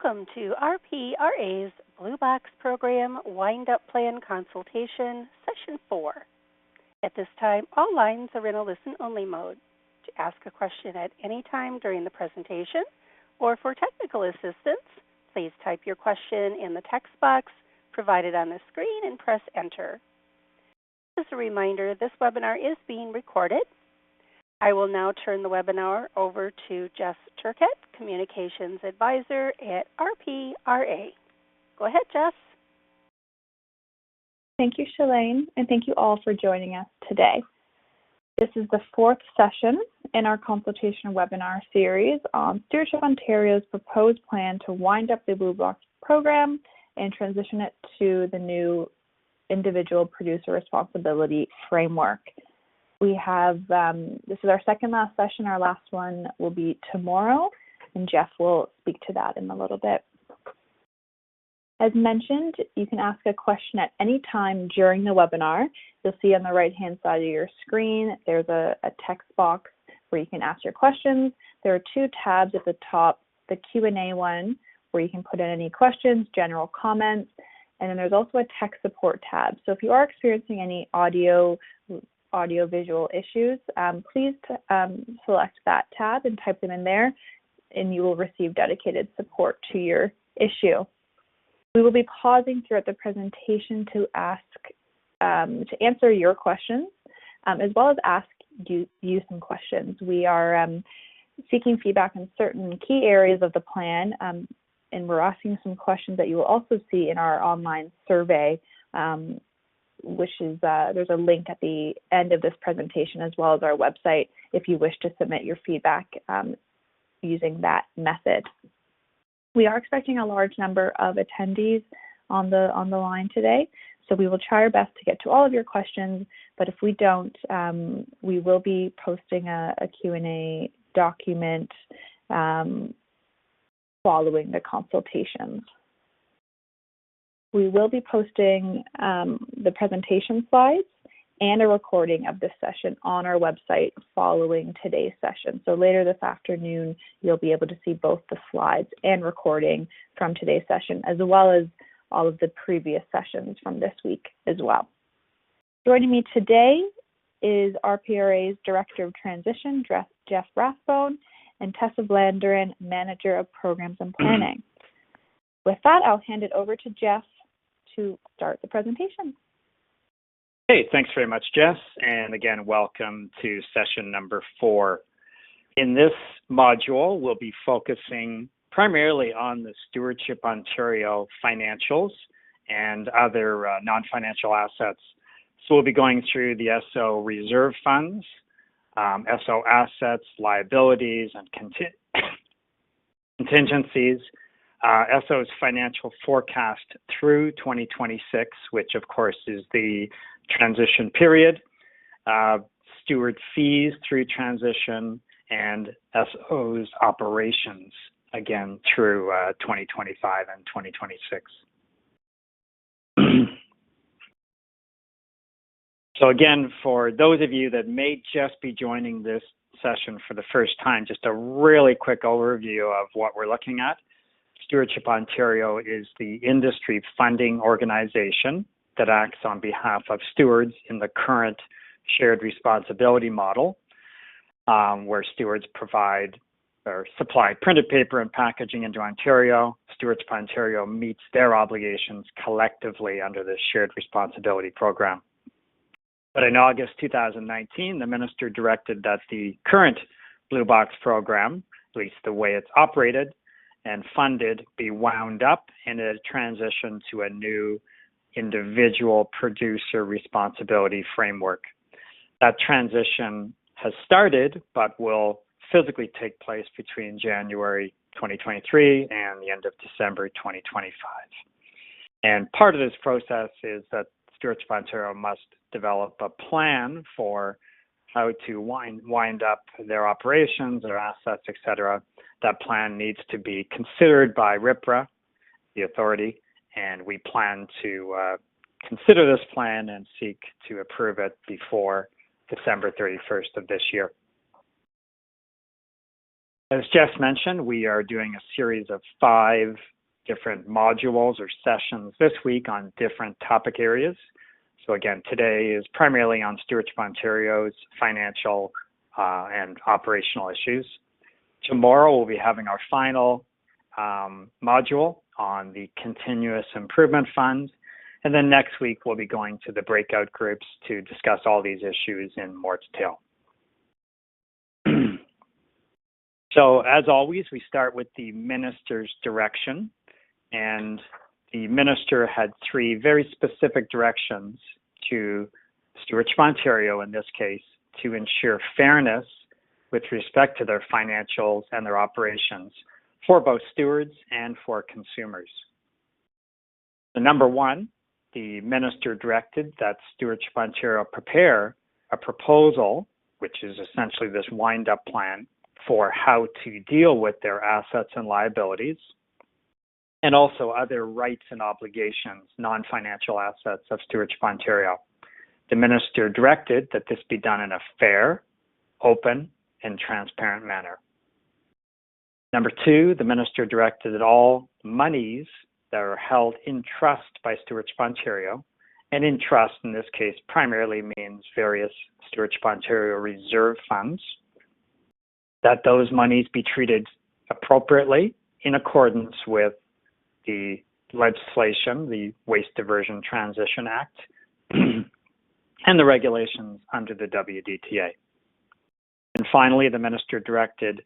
Welcome to RPRA's Blue Box Program Wind-Up Plan Consultation, Session 4. At this time, all lines are in a listen-only mode. To ask a question at any time during the presentation or for technical assistance, please type your question in the text box provided on the screen and press Enter. As a reminder, this webinar is being recorded. I will now turn the webinar over to Jess Turkett, Communications Advisor at RPRA. Go ahead, Jess. Thank you, Shalane, and thank you all for joining us today. This is the fourth session in our consultation webinar series on Stewardship Ontario's proposed plan to wind up the bluebox program and transition it to the new individual producer responsibility framework. We have, this is our second last session. Our last one will be tomorrow, and Jeff will speak to that in a little bit. As mentioned, you can ask a question at any time during the webinar. You'll see on the right-hand side of your screen, there's a text box where you can ask your questions. There are two tabs at the top, the Q&A one, where you can put in any questions, general comments, and then there's also a tech support tab. So if you are experiencing any audio-visual issues, please select that tab and type them in there, and you will receive dedicated support to your issue. We will be pausing throughout the presentation to answer your questions, as well as ask you some questions. We are seeking feedback on certain key areas of the plan, and we're asking some questions that you will also see in our online survey, which is, there's a link at the end of this presentation, as well as our website, if you wish to submit your feedback using that method. We are expecting a large number of attendees on the line today, so we will try our best to get to all of your questions, but if we don't, we will be posting a Q&A document following the consultations. We will be posting the presentation slides and a recording of this session on our website following today's session. So later this afternoon, you'll be able to see both the slides and recording from today's session, as well as all of the previous sessions from this week as well. Joining me today is RPRA's Director of Transition, Jeff Rathbone, and Tessa Blanderin, Manager of Programs and Planning. With that, I'll hand it over to Jeff to start the presentation. Hey, thanks very much, Jess. And again, welcome to session number 4. In this module, we'll be focusing primarily on the Stewardship Ontario financials and other non-financial assets. So we'll be going through the SO reserve funds, SO assets, liabilities, and contingencies, SO's financial forecast through 2026, which of course is the transition period, steward fees through transition, and SO's operations, again, through 2025 and 2026. So again, for those of you that may just be joining this session for the first time, just a really quick overview of what we're looking at. Stewardship Ontario is the industry funding organization that acts on behalf of stewards in the current shared responsibility model, where stewards provide or supply printed paper and packaging into Ontario. Stewardship Ontario meets their obligations collectively under the shared responsibility program. But in August 2019, the minister directed that the current Blue Box program, at least the way it's operated and funded, be wound up and a transition to a new individual producer responsibility framework. That transition has started, but will physically take place between January 2023 and the end of December 2025. And part of this process is that Stewardship Ontario must develop a plan for how to wind up their operations, their assets, etc. That plan needs to be considered by rpra, the authority, and we plan to consider this plan and seek to approve it before December 31st of this year. As Jess mentioned, we are doing a series of 5 different modules or sessions this week on different topic areas. So again, today is primarily on Stewardship Ontario's financial and operational issues. Tomorrow we'll be having our final module on the Continuous Improvement Fund. And then next week we'll be going to the breakout groups to discuss all these issues in more detail. So as always, we start with the minister's direction. And the minister had 3 very specific directions to Stewardship Ontario, in this case, to ensure fairness with respect to their financials and their operations for both stewards and for consumers. The number 1, the minister directed that Stewardship Ontario prepare a proposal, which is essentially this wind-up plan for how to deal with their assets and liabilities, and also other rights and obligations, non-financial assets of Stewardship Ontario. The minister directed that this be done in a fair, open, and transparent manner. Number 2, the minister directed that all monies that are held in trust by Stewardship Ontario, and in trust in this case primarily means various Stewardship Ontario reserve funds, that those monies be treated appropriately in accordance with the legislation, the Waste Diversion Transition Act, and the regulations under the WDTA. And finally, the minister directed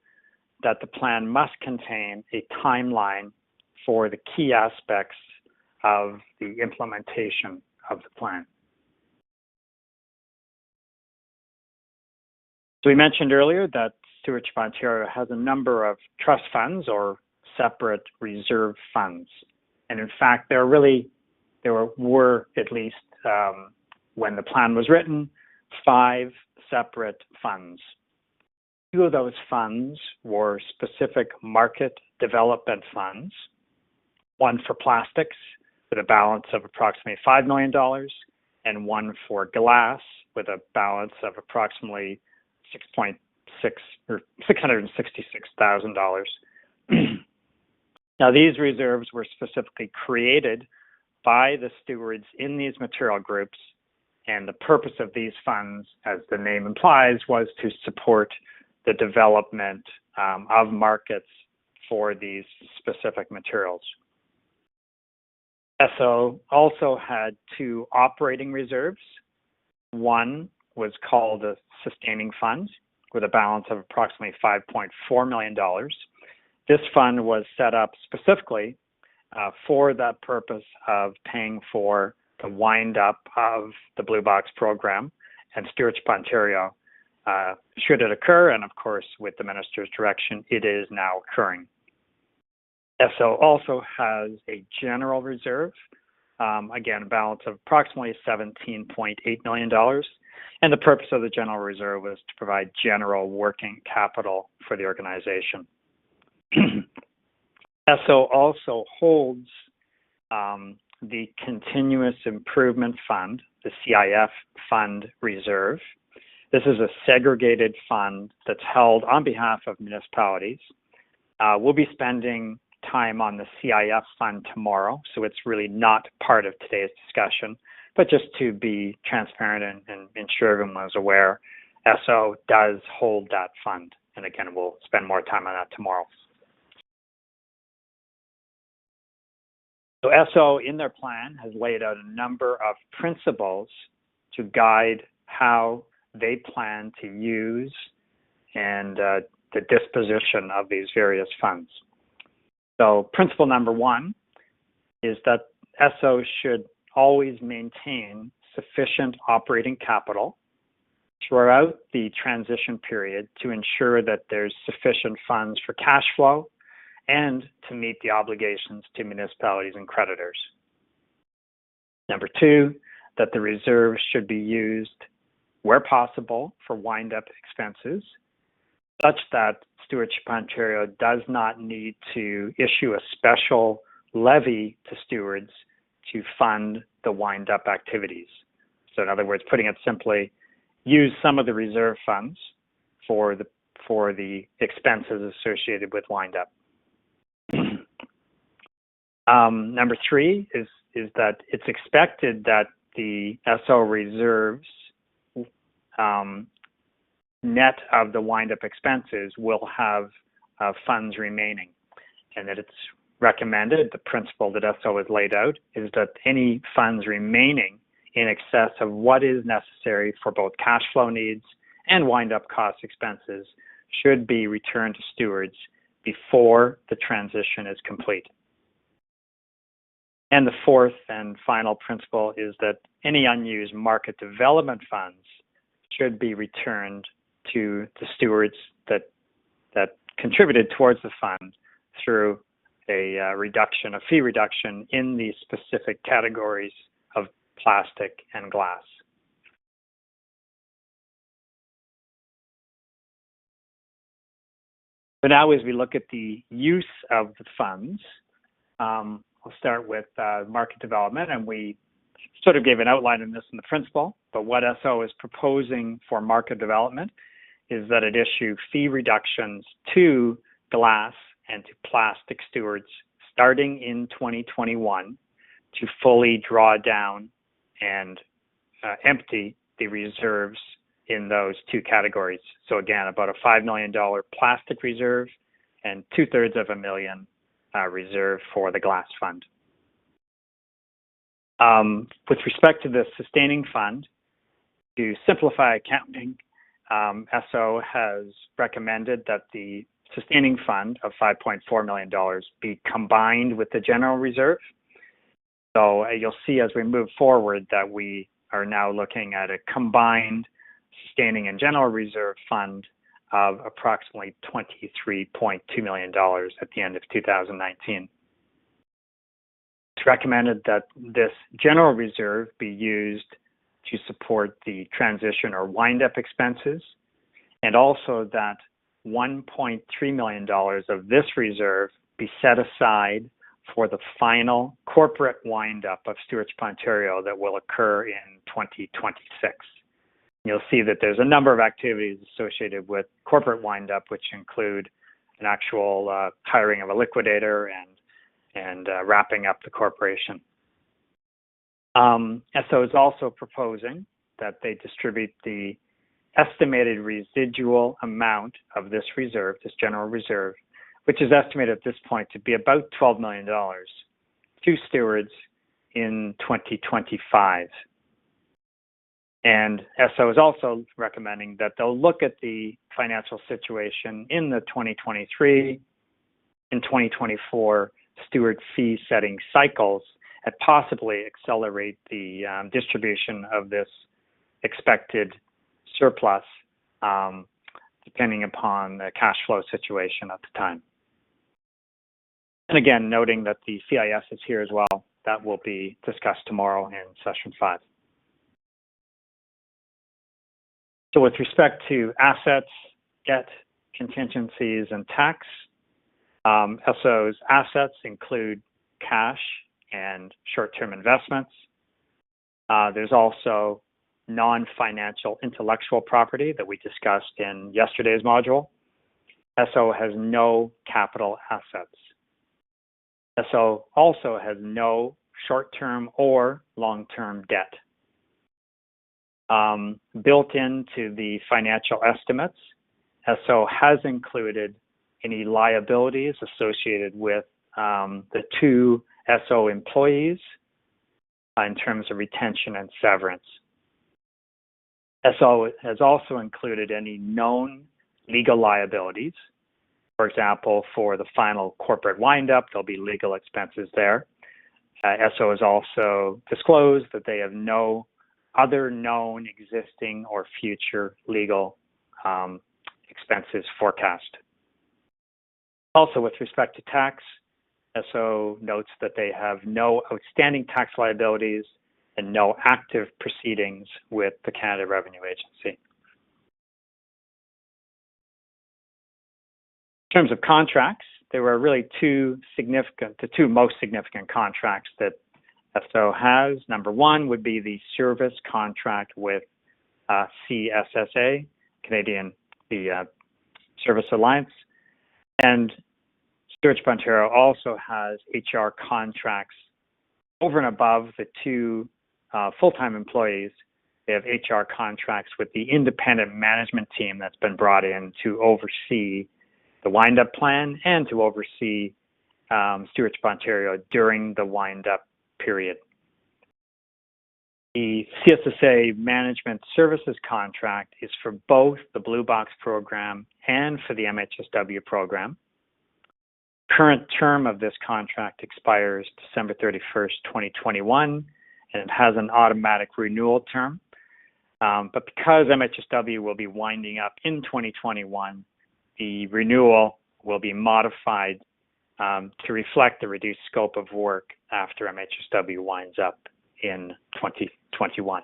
that the plan must contain a timeline for the key aspects of the implementation of the plan. So we mentioned earlier that Stewardship Ontario has a number of trust funds or separate reserve funds. And in fact, there were at least, when the plan was written, 5 separate funds. 2 of those funds were specific market development funds, one for plastics with a balance of approximately $5 million, and one for glass with a balance of approximately $666,000. Now, these reserves were specifically created by the stewards in these material groups, and the purpose of these funds, as the name implies, was to support the development of markets for these specific materials. SO also had 2 operating reserves. One was called a sustaining fund with a balance of approximately $5.4 million. This fund was set up specifically for the purpose of paying for the wind-up of the Blue Box program and Stewardship Ontario should it occur, and of course, with the minister's direction, it is now occurring. SO also has a general reserve, again, a balance of approximately $17.8 million. And the purpose of the general reserve was to provide general working capital for the organization. SO also holds the Continuous Improvement Fund, the CIF Fund Reserve. This is a segregated fund that's held on behalf of municipalities. We'll be spending time on the CIF fund tomorrow, so it's really not part of today's discussion, but just to be transparent and ensure everyone is aware, SO does hold that fund. And again, we'll spend more time on that tomorrow. So SO in their plan has laid out a number of principles to guide how they plan to use and the disposition of these various funds. So principle number 1 is that SO should always maintain sufficient operating capital throughout the transition period to ensure that there's sufficient funds for cash flow and to meet the obligations to municipalities and creditors. Number 2, that the reserves should be used where possible for wind-up expenses, such that Stewardship Ontario does not need to issue a special levy to stewards to fund the wind-up activities. So in other words, putting it simply, use some of the reserve funds for the for the expenses associated with windup. Number 3 is that it's expected that the SO reserves net of the windup expenses will have funds remaining, and that it's recommended, the principle that SO has laid out, is that any funds remaining in excess of what is necessary for both cash flow needs and windup cost expenses should be returned to stewards before the transition is complete. And the 4th and final principle is that any unused market development funds should be returned to the stewards that contributed towards the fund through a fee reduction in the specific categories of plastic and glass. So now as we look at the use of the funds, I'll start with market development, and we sort of gave an outline on this in the principle, but what SO is proposing for market development is that it issue fee reductions to glass and to plastic stewards starting in 2021 to fully draw down and empty the reserves in those 2 categories. So again, about a $5 million plastic reserve and $250,000 reserve for the glass fund. With respect to the sustaining fund, to simplify accounting, SO has recommended that the sustaining fund of $5.4 million be combined with the general reserve. So you'll see as we move forward that we are now looking at a combined sustaining and general reserve fund of approximately $23.2 million at the end of 2019. It's recommended that this general reserve be used to support the transition or wind-up expenses, and also that $1.3 million of this reserve be set aside for the final corporate wind-up of Stewardship Ontario that will occur in 2026. You'll see that there's a number of activities associated with corporate wind-up, which include an actual hiring of a liquidator and wrapping up the corporation. SO is also proposing that they distribute the estimated residual amount of this reserve, this general reserve, which is estimated at this point to be about $12 million, to stewards in 2025. And SO is also recommending that they'll look at the financial situation in the 2023 and 2024 steward fee setting cycles and possibly accelerate the distribution of this expected surplus depending upon the cash flow situation at the time. And again, noting that the CIS is here as well. That will be discussed tomorrow in session 5. So with respect to assets, debt, contingencies, and tax, SO's assets include cash and short-term investments. There's also non-financial intellectual property that we discussed in yesterday's module. SO has no capital assets. SO also has no short-term or long-term debt. Built into the financial estimates, SO has included any liabilities associated with the 2 SO employees in terms of retention and severance. SO has also included any known legal liabilities. For example, for the final corporate windup, there'll be legal expenses there. SO has also disclosed that they have no other known existing or future legal expenses forecast. Also, with respect to tax, SO notes that they have no outstanding tax liabilities and no active proceedings with the Canada Revenue Agency. In terms of contracts, there were really the 2 most significant contracts that SO has. Number 1 would be the service contract with CSSA, the Service Alliance. And Stewardship Ontario also has HR contracts over and above the two full-time employees. They have HR contracts with the independent management team that's been brought in to oversee the wind-up plan and to oversee Stewardship Ontario during the wind-up period. The CSSA Management Services contract is for both the Blue Box program and for the MHSW program. Current term of this contract expires December 31st, 2021, and it has an automatic renewal term. But because MHSW will be winding up in 2021, the renewal will be modified to reflect the reduced scope of work after MHSW winds up in 2021.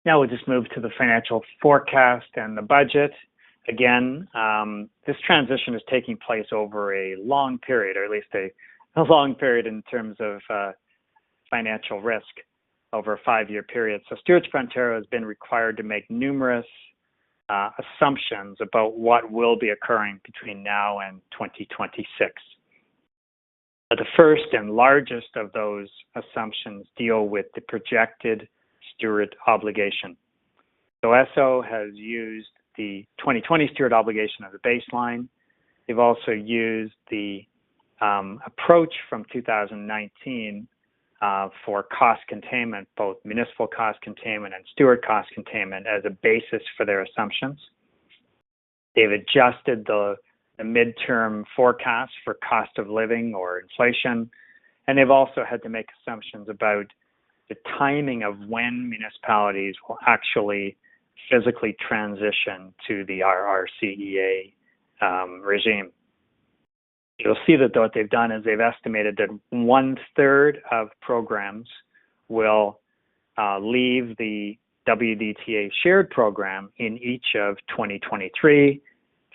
Now we'll just move to the financial forecast and the budget. Again, this transition is taking place over a long period, or at least a long period in terms of financial risk over a 5-year period. So Stewardship Ontario has been required to make numerous assumptions about what will be occurring between now and 2026. The first and largest of those assumptions deal with the projected steward obligation. So SO has used the 2020 steward obligation as a baseline. They've also used the approach from 2019 for cost containment, both municipal cost containment and steward cost containment, as a basis for their assumptions. They've adjusted the midterm forecast for cost of living or inflation, and they've also had to make assumptions about the timing of when municipalities will actually physically transition to the RRCEA regime. You'll see that what they've done is they've estimated that 1/3 of programs will leave the WDTA shared program in each of 2023,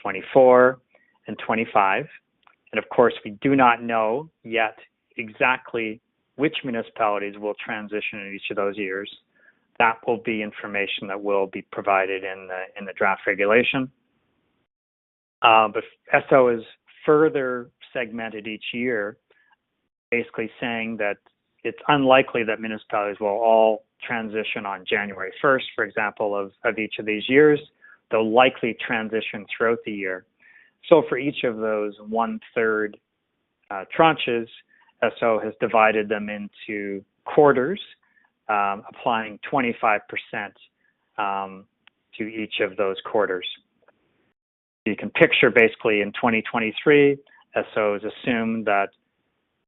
24, and 25. And of course, we do not know yet exactly which municipalities will transition in each of those years. That will be information that will be provided in the draft regulation. But SO is further segmented each year, basically saying that it's unlikely that municipalities will all transition on January 1st, for example, of each of these years. They'll likely transition throughout the year. So for each of those 1/3 tranches, SO has divided them into quarters, applying 25% to each of those quarters. You can picture basically in 2023, SO has assumed that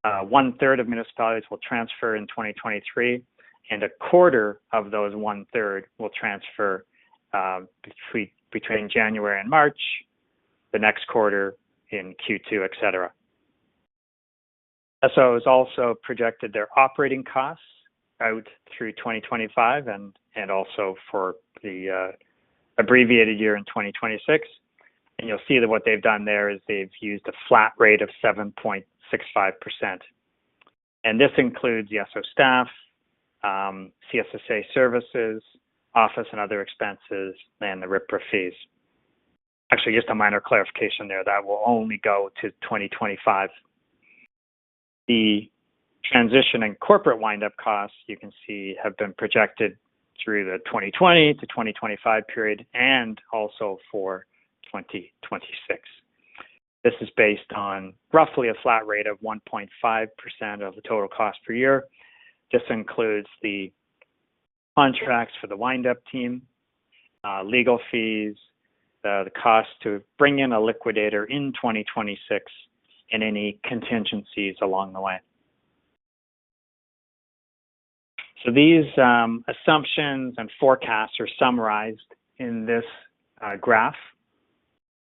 1/3 of municipalities will transfer in 2023, and 1/4 of those 1/3 will transfer between January and March, the next quarter in Q2, etc. SO has also projected their operating costs out through 2025 and also for the abbreviated year in 2026. And you'll see that what they've done there is they've used a flat rate of 7.65%. And this includes the SO staff, CSSA services, office and other expenses, and the rpra fees. Actually, just a minor clarification there, that will only go to 2025. The transition and corporate wind-up costs, you can see, have been projected through the 2020 to 2025 period and also for 2026. This is based on roughly a flat rate of 1.5% of the total cost per year. This includes the contracts for the wind-up team, legal fees, the cost to bring in a liquidator in 2026, and any contingencies along the way. So these assumptions and forecasts are summarized in this graph.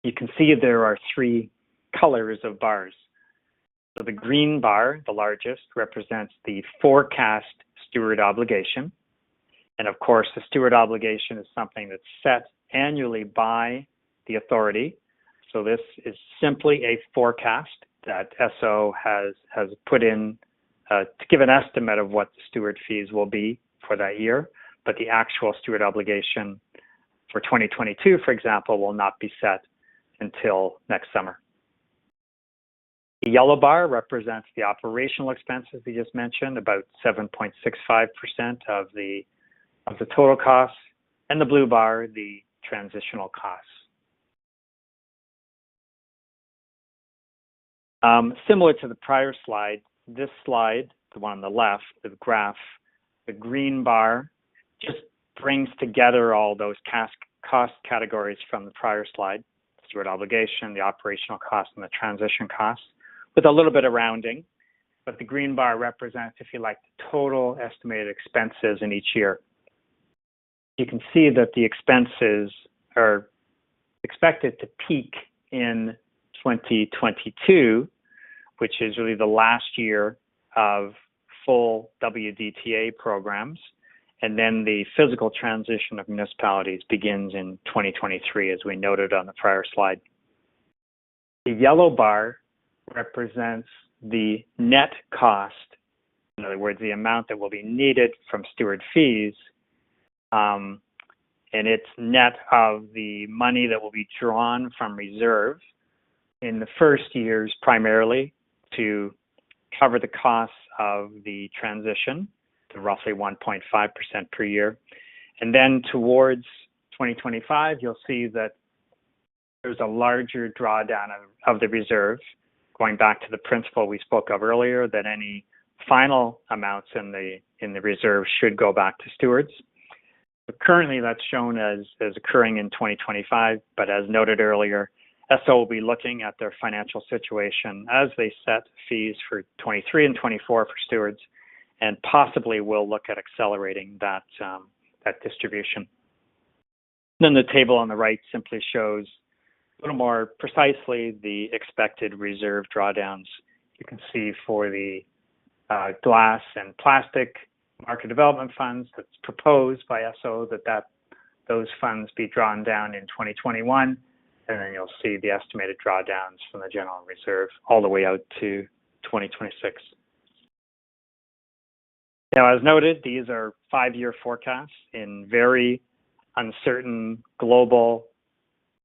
You can see there are 3 colors of bars. So the green bar, the largest, represents the forecast steward obligation. And of course, the steward obligation is something that's set annually by the authority. So this is simply a forecast that SO has put in to give an estimate of what the steward fees will be for that year. But the actual steward obligation for 2022, for example, will not be set until next summer. The yellow bar represents the operational expenses we just mentioned, about 7.65% of the total costs, and the blue bar, the transitional costs. Similar to the prior slide, this slide, the one on the left, the graph, the green bar just brings together all those cost categories from the prior slide, steward obligation, the operational cost, and the transition costs, with a little bit of rounding. But the green bar represents, if you like, the total estimated expenses in each year. You can see that the expenses are expected to peak in 2022, which is really the last year of full WDTA programs. And then the physical transition of municipalities begins in 2023, as we noted on the prior slide. The yellow bar represents the net cost, in other words, the amount that will be needed from steward fees, and it's net of the money that will be drawn from reserve in the first years primarily to cover the costs of the transition to roughly 1.5% per year. And then towards 2025, you'll see that there's a larger drawdown of the reserve, going back to the principle we spoke of earlier, that any final amounts in the reserve should go back to stewards. But currently, that's shown as occurring in 2025, but as noted earlier, SO will be looking at their financial situation as they set fees for 23 and 24 for stewards, and possibly will look at accelerating that distribution. Then the table on the right simply shows a little more precisely the expected reserve drawdowns. You can see for the glass and plastic market development funds that's proposed by SO that those funds be drawn down in 2021, and then you'll see the estimated drawdowns from the general reserve all the way out to 2026. Now, as noted, these are 5-year forecasts in very uncertain global,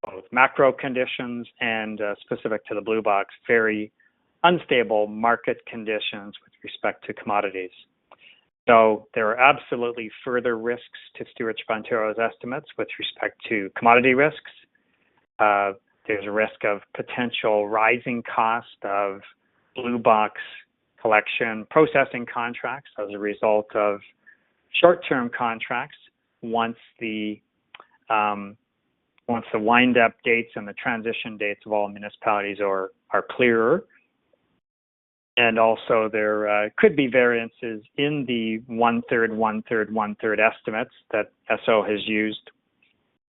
both macro conditions and specific to the blue box, very unstable market conditions with respect to commodities. So there are absolutely further risks to Stewardship Ontario's estimates with respect to commodity risks. There's a risk of potential rising cost of blue box collection processing contracts as a result of short-term contracts once the wind-up dates and the transition dates of all municipalities are clearer. And also there could be variances in the one-third estimates that SO has used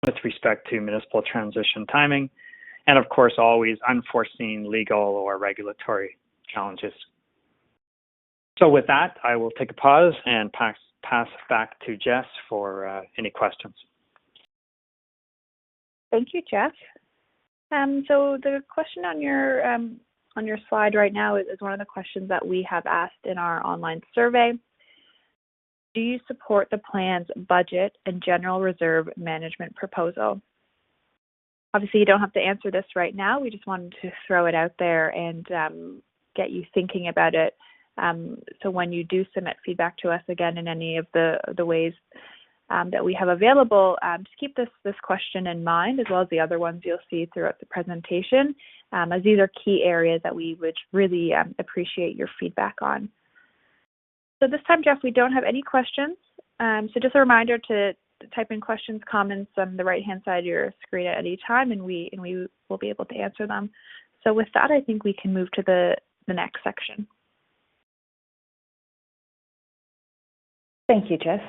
with respect to municipal transition timing, and of course always unforeseen legal or regulatory challenges. So with that, I will take a pause and pass back to Jess for any questions. Thank you, Jeff. So the question on your slide right now is one of the questions that we have asked in our online survey. Do you support the plan's budget and general reserve management proposal? Obviously, you don't have to answer this right now. We just wanted to throw it out there and get you thinking about it. So when you do submit feedback to us again in any of the ways that we have available, just keep this question in mind, as well as the other ones you'll see throughout the presentation, as these are key areas that we would really appreciate your feedback on. So this time, Jeff, we don't have any questions. So just a reminder to type in questions, comments on the right-hand side of your screen at any time, and we will be able to answer them. So with that, I think we can move to the next section. Thank you, Jess.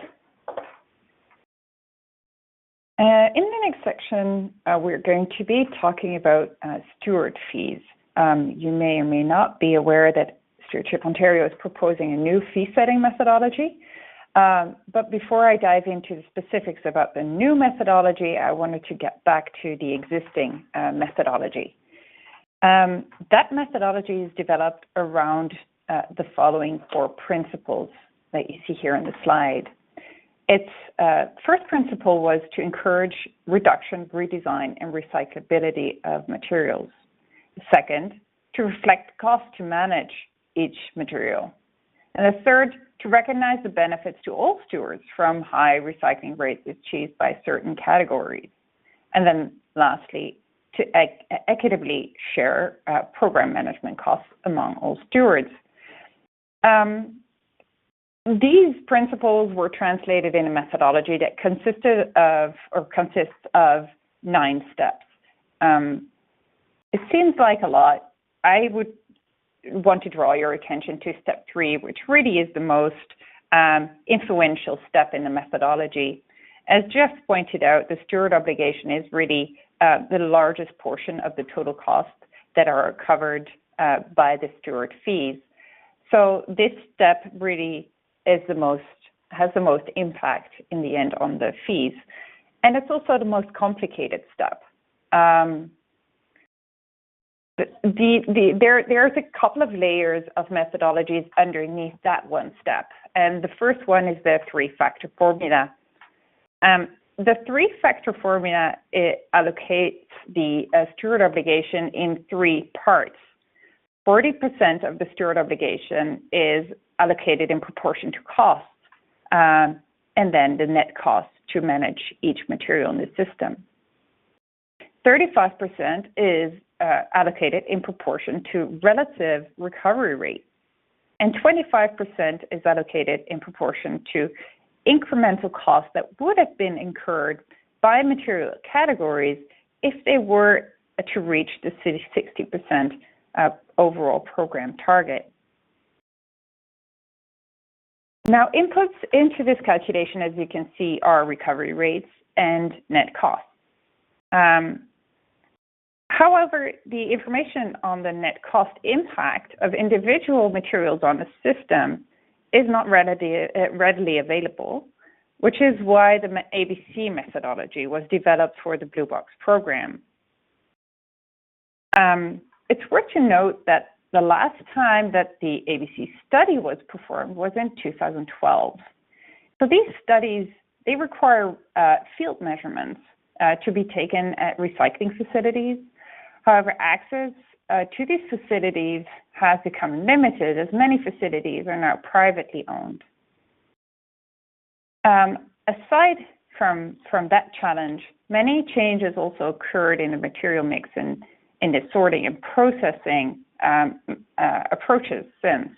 In the next section, we're going to be talking about steward fees. You may or may not be aware that Stewardship Ontario is proposing a new fee-setting methodology. But before I dive into the specifics about the new methodology, I wanted to get back to the existing methodology. That methodology is developed around the following 4 principles that you see here on the slide. Its first principle was to encourage reduction, redesign, and recyclability of materials. Second, to reflect cost to manage each material. And the third, to recognize the benefits to all stewards from high recycling rates achieved by certain categories. And then lastly, to equitably share program management costs among all stewards. These principles were translated in a methodology that consists of 9 steps. It seems like a lot. I would want to draw your attention to step 3, which really is the most influential step in the methodology. As Jeff pointed out, the steward obligation is really the largest portion of the total costs that are covered by the steward fees. So this step really has the most impact in the end on the fees. And it's also the most complicated step. There's a couple of layers of methodologies underneath that one step. And the first one is the 3-factor formula. The 3-factor formula allocates the steward obligation in 3 parts. 40% of the steward obligation is allocated in proportion to costs, and then the net cost to manage each material in the system. 35% is allocated in proportion to relative recovery rate, and 25% is allocated in proportion to incremental costs that would have been incurred by material categories if they were to reach the 60% overall program target. Now, inputs into this calculation, as you can see, are recovery rates and net costs. However, the information on the net cost impact of individual materials on the system is not readily available, which is why the ABC methodology was developed for the Blue Box program. It's worth to note that the last time that the ABC study was performed was in 2012. So these studies, they require field measurements to be taken at recycling facilities. However, access to these facilities has become limited as many facilities are now privately owned. Aside from that challenge, many changes also occurred in the material mix and in the sorting and processing approaches since.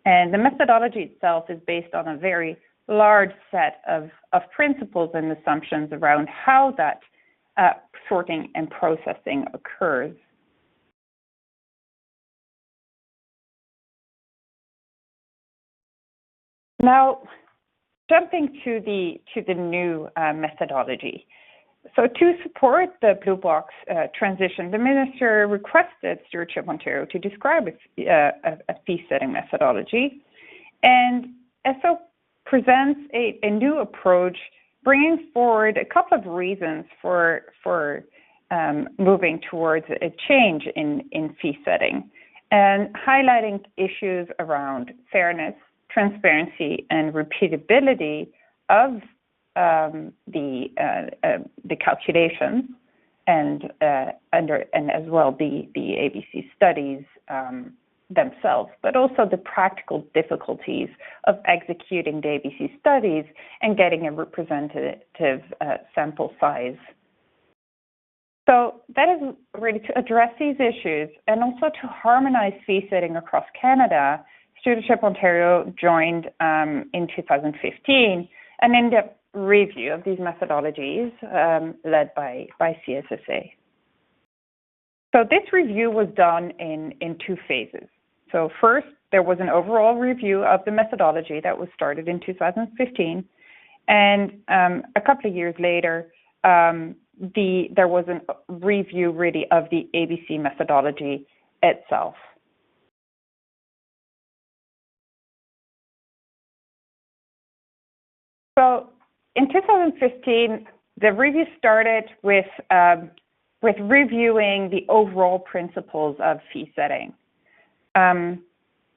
And the methodology itself is based on a very large set of principles and assumptions around how that sorting and processing occurs. Now, jumping to the new methodology. So to support the Blue Box transition, the Minister requested Stewardship Ontario to describe a fee-setting methodology, and SO presents a new approach, bringing forward a couple of reasons for moving towards a change in fee setting, and highlighting issues around fairness, transparency, and repeatability of the calculations, and as well the ABC studies themselves, but also the practical difficulties of executing the ABC studies and getting a representative sample size. So that is really to address these issues and also to harmonize fee setting across Canada. Stewardship Ontario joined in 2015 an in-depth review of these methodologies led by CSSA. So this review was done in 2 phases. So first, there was an overall review of the methodology that was started in 2015. And a couple of years later, there was a review really of the ABC methodology itself. So in 2015, the review started with reviewing the overall principles of fee setting.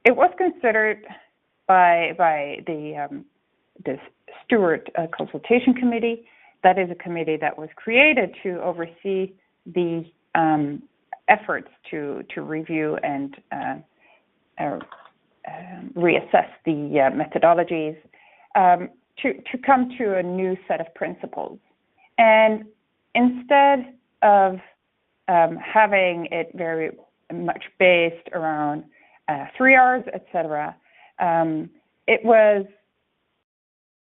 It was considered by the Steward Consultation Committee. That is a committee that was created to oversee the efforts to review and reassess the methodologies to come to a new set of principles. And instead of having it very much based around 3 R's, etc., it was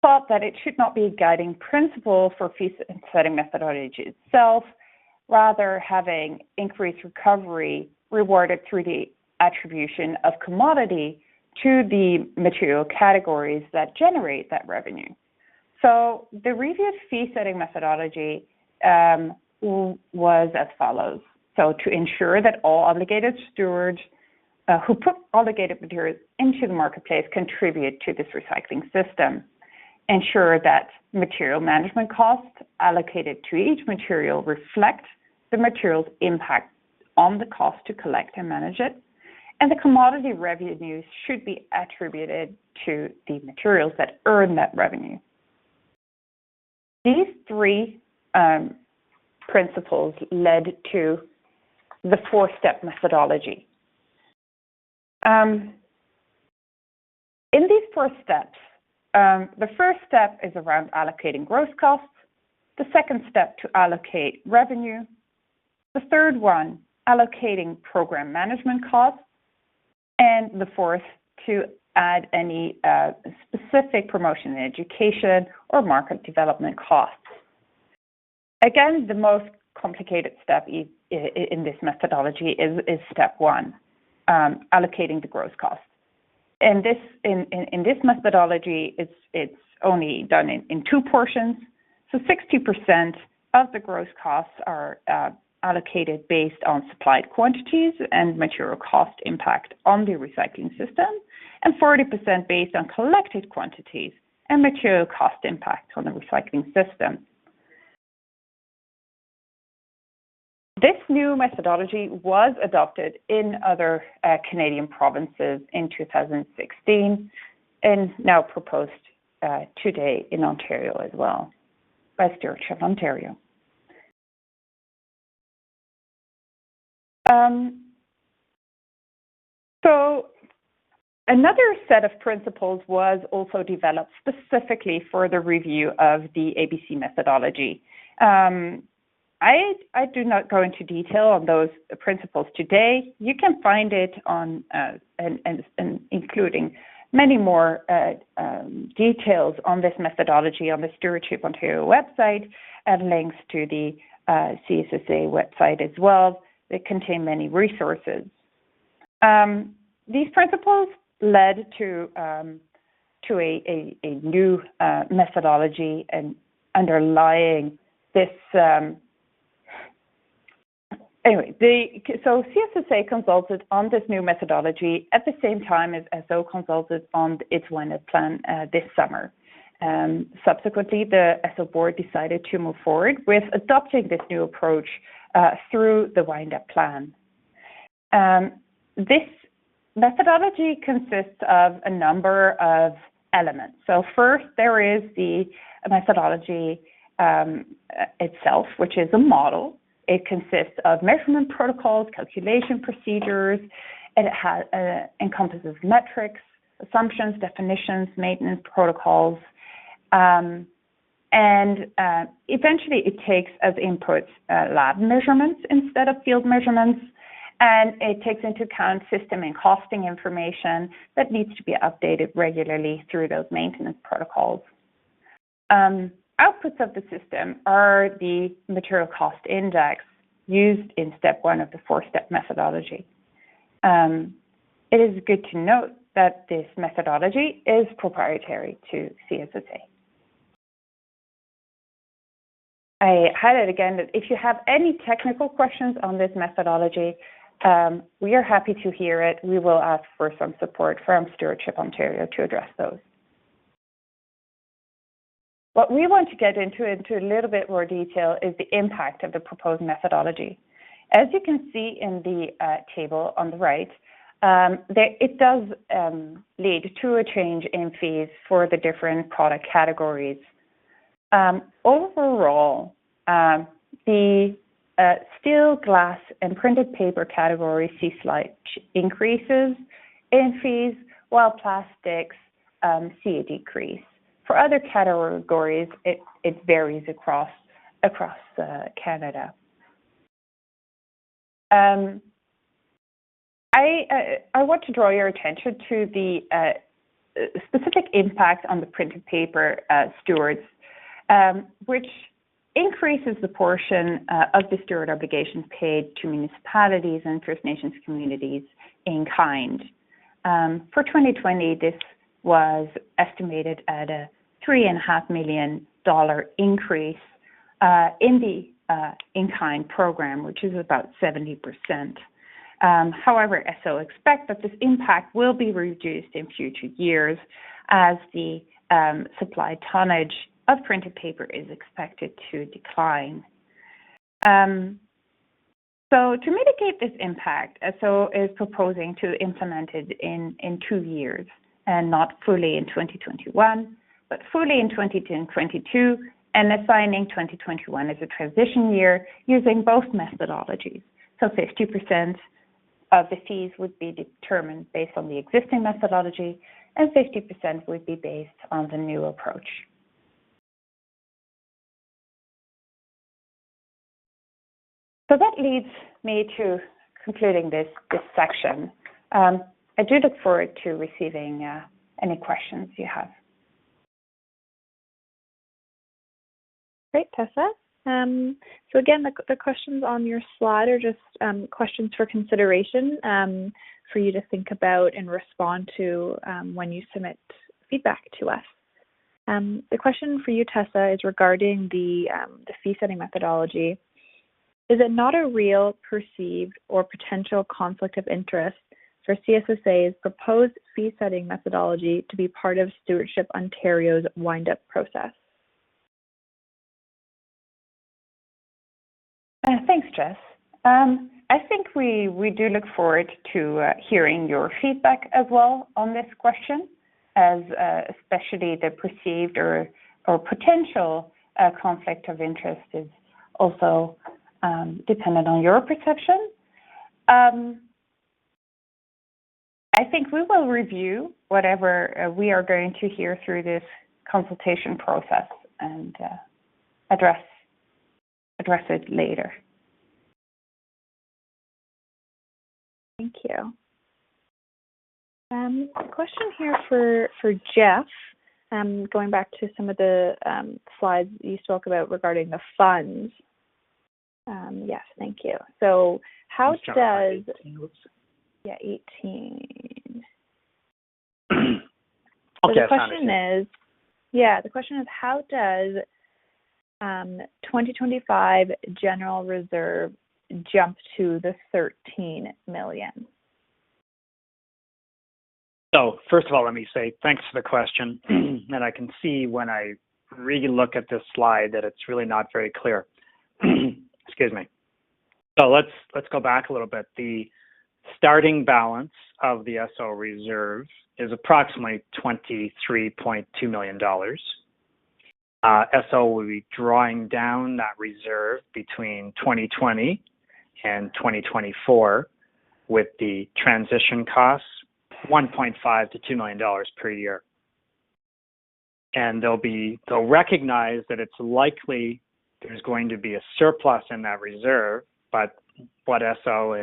thought that it should not be a guiding principle for fee setting methodology itself, rather having increased recovery rewarded through the attribution of commodity to the material categories that generate that revenue. So the reviewed fee setting methodology was as follows. So to ensure that all obligated stewards who put obligated materials into the marketplace contribute to this recycling system. Ensure that material management costs allocated to each material reflect the material's impact on the cost to collect and manage it. And the commodity revenues should be attributed to the materials that earn that revenue. These 3 principles led to the 4-step methodology. In these 4 steps, the first step is around allocating gross costs, the second step to allocate revenue, the third one, allocating program management costs, and the fourth, to add any specific promotion and education or market development costs. Again, the most complicated step in this methodology is step 1, allocating the gross cost. And this in this methodology, it's only done in 2 portions. So 60% of the gross costs are allocated based on supplied quantities and material cost impact on the recycling system, and 40% based on collected quantities and material cost impact on the recycling system. This new methodology was adopted in other Canadian provinces in 2016 and now proposed today in Ontario as well by Stewardship Ontario. So another set of principles was also developed specifically for the review of the ABC methodology. I do not go into detail on those principles today. You can find it on, and including many more details on this methodology on the Stewardship Ontario website, and links to the CSSA website as well. They contain many resources. These principles led to a new methodology and underlying this. So CSSA consulted on this new methodology at the same time as SO consulted on its windupplan this summer. Subsequently, the SO board decided to move forward with adopting this new approach through the windupplan. This methodology consists of a number of elements. So first, there is the methodology itself, which is a model. It consists of measurement protocols, calculation procedures. It encompasses metrics, assumptions, definitions, maintenance protocols. And eventually it takes as inputs lab measurements instead of field measurements. And it takes into account system and costing information that needs to be updated regularly through those maintenance protocols. Outputs of the system are the material cost index used in step 1 of the 4-step methodology. It is good to note that this methodology is proprietary to CSSA. I highlight again that if you have any technical questions on this methodology, we are happy to hear it. We will ask for some support from Stewardship Ontario to address those. What we want to get into a little bit more detail is the impact of the proposed methodology. As you can see in the table on the right, it does lead to a change in fees for the different product categories. Overall, the steel, glass, and printed paper categories see slight increases in fees, while plastics see a decrease. For other categories, it varies across Canada. I want to draw your attention to the specific impact on the printed paper stewards, which increases the portion of the steward obligations paid to municipalities and First Nations communities in kind. For 2020, this was estimated at a $3.5 million increase in the in-kind program, which is about 70%. However, SO expect that this impact will be reduced in future years as the supply tonnage of printed paper is expected to decline. So to mitigate this impact, SO is proposing to implement it in 2 years, and not fully in 2021, but fully in 2022, and assigning 2021 as a transition year using both methodologies. So 50% of the fees would be determined based on the existing methodology, and 50% would be based on the new approach. So that leads me to concluding this section. I do look forward to receiving any questions you have. Great, Tessa. So again, the questions on your slide are just questions for consideration for you to think about and respond to when you submit feedback to us. The question for you, Tessa, is regarding the fee setting methodology. Is it not a real, perceived, or potential conflict of interest for CSSA's proposed fee setting methodology to be part of Stewardship Ontario's wind-up process? Thanks, Jess. I think we do look forward to hearing your feedback as well on this question, as especially the perceived or potential conflict of interest is also dependent on your perception. I think we will review whatever we are going to hear through this consultation process and address it later. Thank you. A question here for Jeff, going back to some of the slides you spoke about regarding the funds. Yes, thank you. So how does... 18, yeah, 18. Okay, So the question is, how does 2025 general reserve jump to the 13 million? So first of all, let me say thanks for the question. And I can see when I really look at this slide that it's really not very clear. Excuse me. So let's go back a little bit. The starting balance of the SO reserve is approximately $23.2 million. SO will be drawing down that reserve between 2020 and 2024 with the transition costs, $1.5 to $2 million per year. And they'll recognize that it's likely there's going to be a surplus in that reserve, but what SO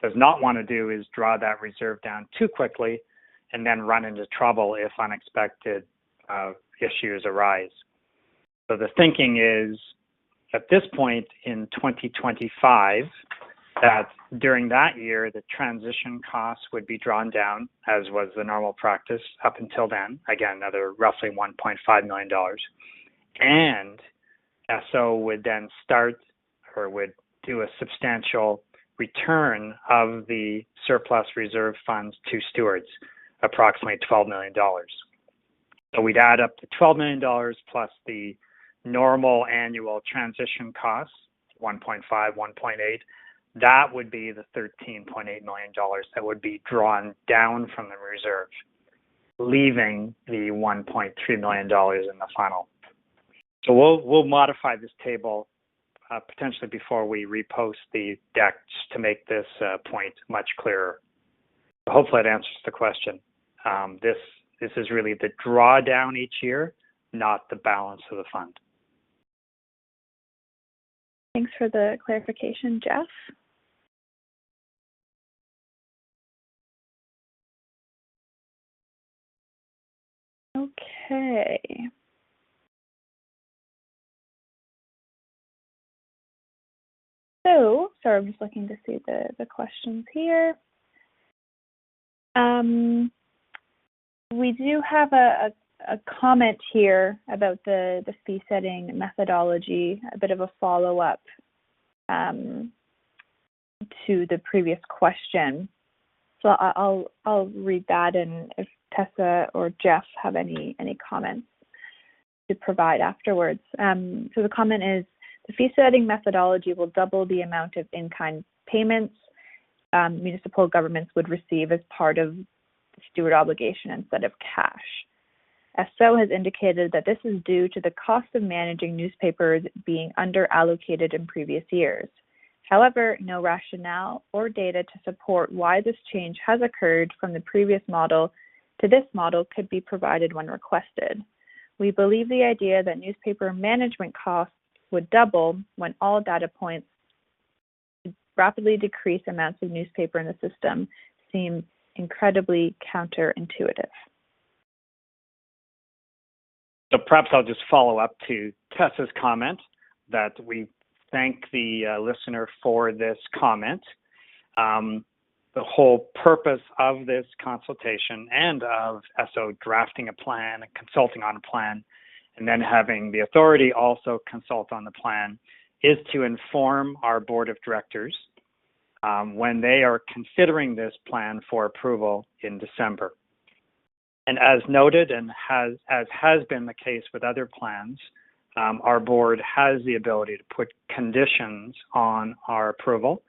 does not want to do is draw that reserve down too quickly and then run into trouble if unexpected issues arise. So the thinking is, at this point in 2025, that during that year, the transition costs would be drawn down, as was the normal practice up until then. Again, another roughly $1.5 million. And SO would then would do a substantial return of the surplus reserve funds to stewards, approximately $12 million. So we'd add up the $12 million plus the normal annual transition costs, 1.5, 1.8, that would be the $13.8 million that would be drawn down from the reserve, leaving the $1.3 million in the final. So we'll modify this table potentially before we repost the deck to make this point much clearer. So hopefully that answers the question. This is really the drawdown each year, not the balance of the fund. Thanks for the clarification, Jeff. Okay. So, sorry, I'm just looking to see the questions here. We do have a comment here about the fee setting methodology, a bit of a follow-up to the previous question. So I'll read that, and if Tessa or Jeff have any comments to provide afterwards. So the comment is, the fee setting methodology will double the amount of in-kind payments municipal governments would receive as part of the steward obligation instead of cash. SO has indicated that this is due to the cost of managing newspapers being under-allocated in previous years. However, no rationale or data to support why this change has occurred from the previous model to this model could be provided when requested. We believe the idea that newspaper management costs would double when all data points to rapidly decrease amounts of newspaper in the system seem incredibly counterintuitive. So perhaps I'll just follow up to Tessa's comment that we thank the listener for this comment. The whole purpose of this consultation and of SO drafting a plan and consulting on a plan, and then having the authority also consult on the plan, is to inform our board of directors when they are considering this plan for approval in December. And as noted, and as has been the case with other plans, our board has the ability to put conditions on our approval.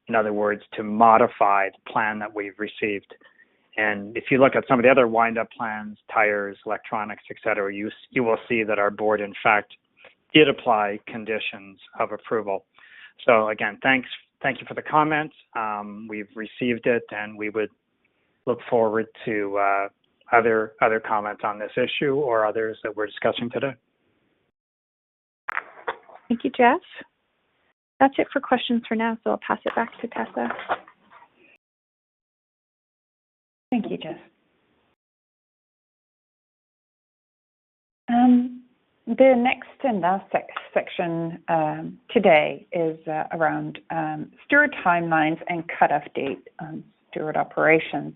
In other words, to modify the plan that we've received. And if you look at some of the other wind-up plans, tires, electronics, et cetera, you will see that our board, in fact, did apply conditions of approval. So again, thank you for the comment. We've received it, and we would look forward to other comments on this issue or others that we're discussing today. Thank you, Jeff. That's it for questions for now, so I'll pass it back to Tessa. Thank you, Jeff. The next and last section today is around steward timelines and cutoff date on steward operations.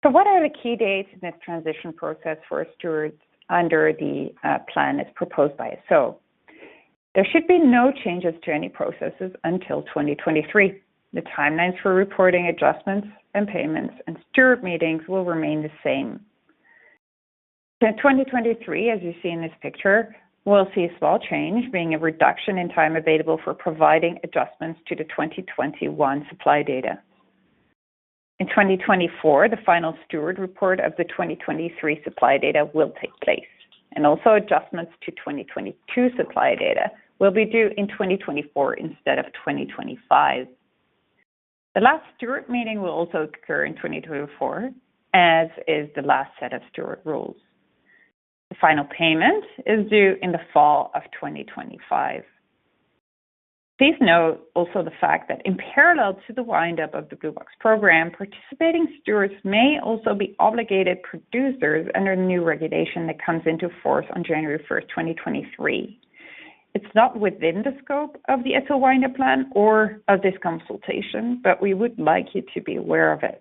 So what are the key dates in this transition process for stewards under the plan as proposed by SO? There should be no changes to any processes until 2023. The timelines for reporting adjustments and payments and steward meetings will remain the same. In 2023, as you see in this picture, we'll see a small change, being a reduction in time available for providing adjustments to the 2021 supply data. In 2024, the final steward report of the 2023 supply data will take place, and also adjustments to 2022 supply data will be due in 2024 instead of 2025. The last steward meeting will also occur in 2024, as is the last set of steward rules. The final payment is due in the fall of 2025. Please note also the fact that in parallel to the wind-up of the Blue Box program, participating stewards may also be obligated producers under the new regulation that comes into force on January 1st, 2023. It's not within the scope of the SO wind-up plan or of this consultation, but we would like you to be aware of it.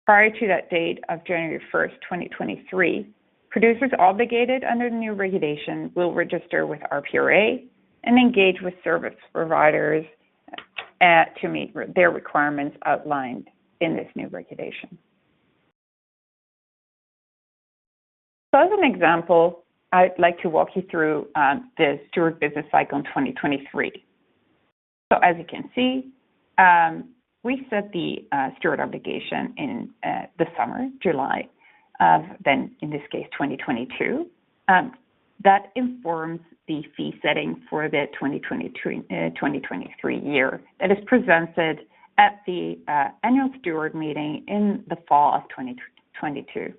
Prior to that date of January 1st, 2023, producers obligated under the new regulation will register with rpra and engage with service providers to meet their requirements outlined in this new regulation. So as an example, I'd like to walk you through the steward business cycle in 2023. So as you can see, we set the steward obligation in the summer, July of then, in this case, 2022. That informs the fee setting for the 2023 year that is presented at the annual steward meeting in the fall of 2022.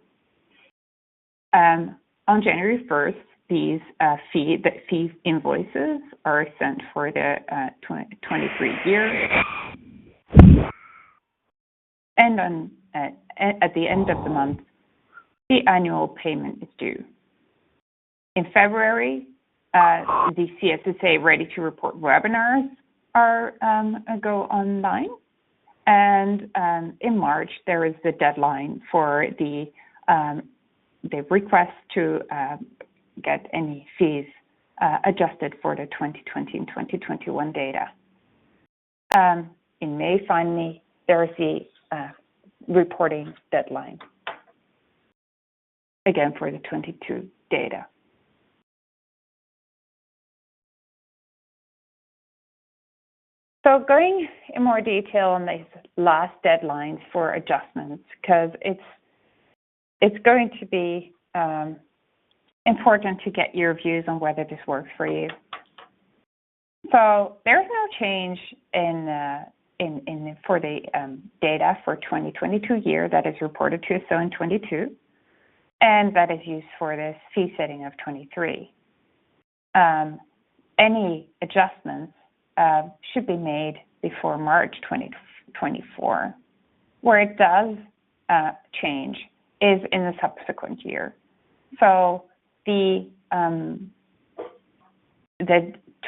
On January 1st, these fee invoices are sent for the 2023 year. And at the end of the month, the annual payment is due. In February, the CSSA Ready to Report webinars go online. And in March, there is the deadline for the request to get any fees adjusted for the 2020 and 2021 data. In May, finally, there is the reporting deadline, again for the 22 data. So going in more detail on these last deadlines for adjustments, because it's going to be important to get your views on whether this works for you. So there's no change for the data for 2022 year that is reported to us in 22, and that is used for this fee setting of 23. Any adjustments should be made before March 2024. Where it does change is in the subsequent year. So the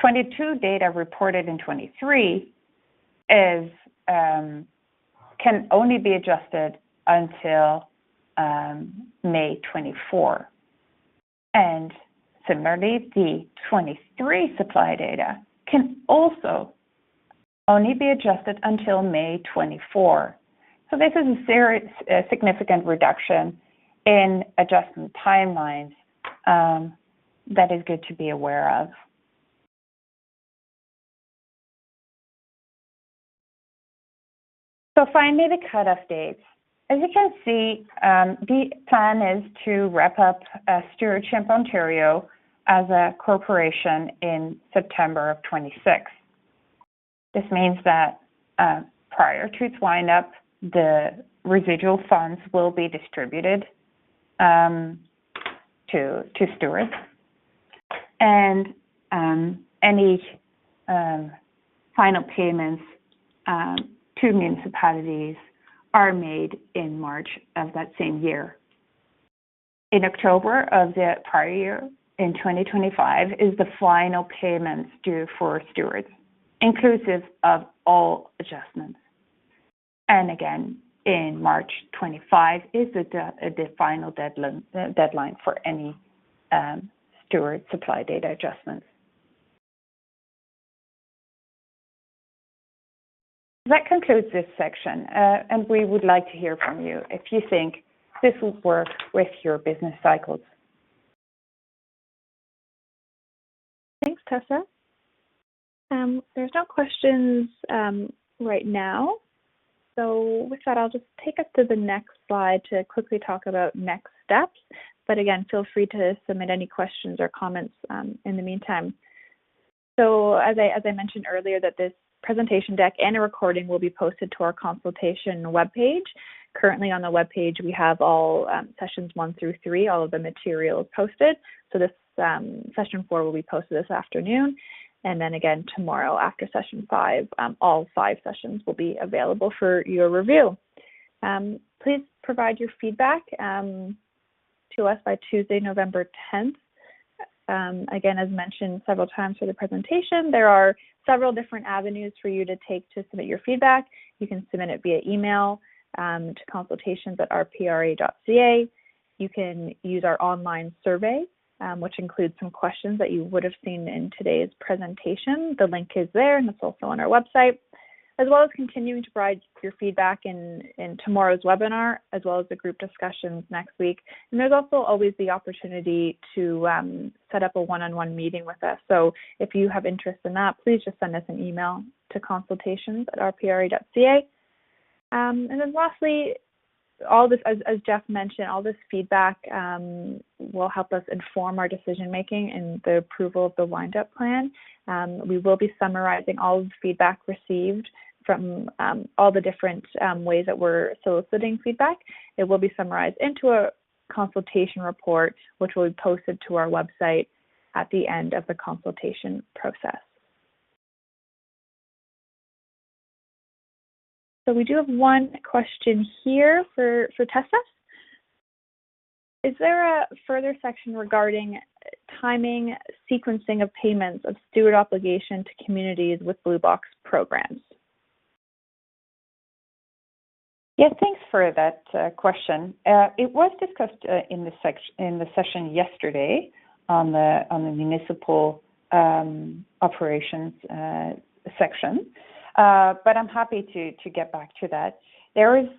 22 data reported in 23 can only be adjusted until May 24. And similarly, the 23 supply data can also only be adjusted until May 24. So this is a significant reduction in adjustment timelines that is good to be aware of. So finally, the cutoff dates. As you can see, the plan is to wrap up Stewardship Ontario as a corporation in September of 26. This means that prior to its wind-up, the residual funds will be distributed to stewards, and any final payments to municipalities are made in March of that same year. In October of the prior year, in 2025, is the final payments due for stewards, inclusive of all adjustments. And again, in March 25 is the final deadline for any steward supply data adjustments. That concludes this section, and we would like to hear from you if you think this will work with your business cycles. Thanks, Tessa. There's no questions right now. So with that, I'll just take us to the next slide to quickly talk about next steps. But again, feel free to submit any questions or comments in the meantime. So as I mentioned earlier, that this presentation deck and a recording will be posted to our consultation webpage. Currently on the webpage, we have all sessions 1 through 3, all of the materials posted. So this session 4 will be posted this afternoon. And then again, tomorrow after session 5, all 5 sessions will be available for your review. Please provide your feedback to us by Tuesday, November 10th. Again, as mentioned several times for the presentation, there are several different avenues for you to take to submit your feedback. You can submit it via email to consultations@rpra.ca. You can use our online survey, which includes some questions that you would have seen in today's presentation. The link is there, and it's also on our website, as well as continuing to provide your feedback in tomorrow's webinar, as well as the group discussions next week. And there's also always the opportunity to set up a one-on-one meeting with us. So if you have interest in that, please just send us an email to consultations@rpra.ca. And then lastly, all this, as Jeff mentioned, all this feedback will help us inform our decision making and the approval of the wind-up plan. We will be summarizing all of the feedback received from all the different ways that we're soliciting feedback. It will be summarized into a consultation report, which will be posted to our website at the end of the consultation process. So we do have one question here for Tessa. Is there a further section regarding timing, sequencing of payments of steward obligation to communities with bluebox programs? Yes, thanks for that question. It was discussed in the session yesterday on the municipal operations section. But I'm happy to get back to that. There is,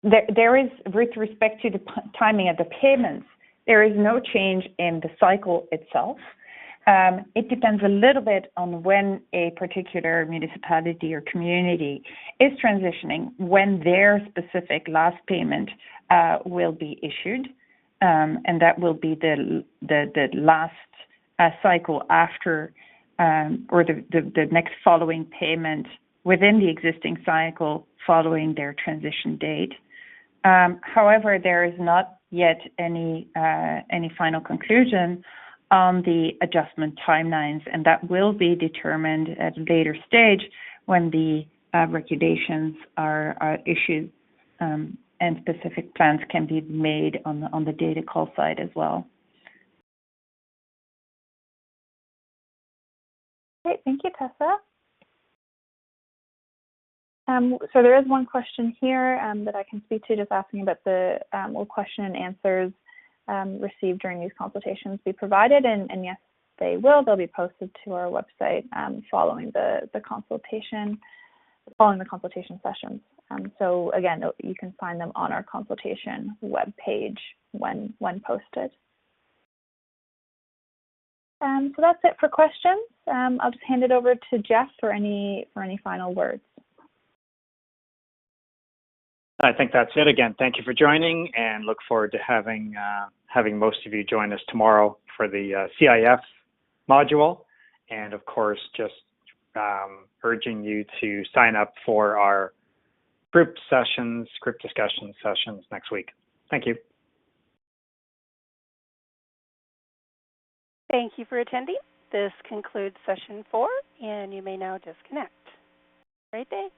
with respect to the timing of the payments, there is no change in the cycle itself. It depends a little bit on when a particular municipality or community is transitioning, when their specific last payment will be issued, and that will be the last cycle after or the next following payment within the existing cycle following their transition date. However, there is not yet any final conclusion on the adjustment timelines, and that will be determined at a later stage when the regulations are issued and specific plans can be made on the data call side as well. Great, thank you, Tessa. So there is one question here that I can speak to, just asking about the will question and answers received during these consultations be provided, and yes, they will. They'll be posted to our website following the consultation sessions. So again, you can find them on our consultation webpage when posted. So that's it for questions. I'll just hand it over to Jeff for any final words. I think that's it. Again, thank you for joining, and look forward to having most of you join us tomorrow for the CIF module. And of course, just urging you to sign up for our group discussion sessions next week. Thank you. Thank you for attending. This concludes session 4, and you may now disconnect. Great day.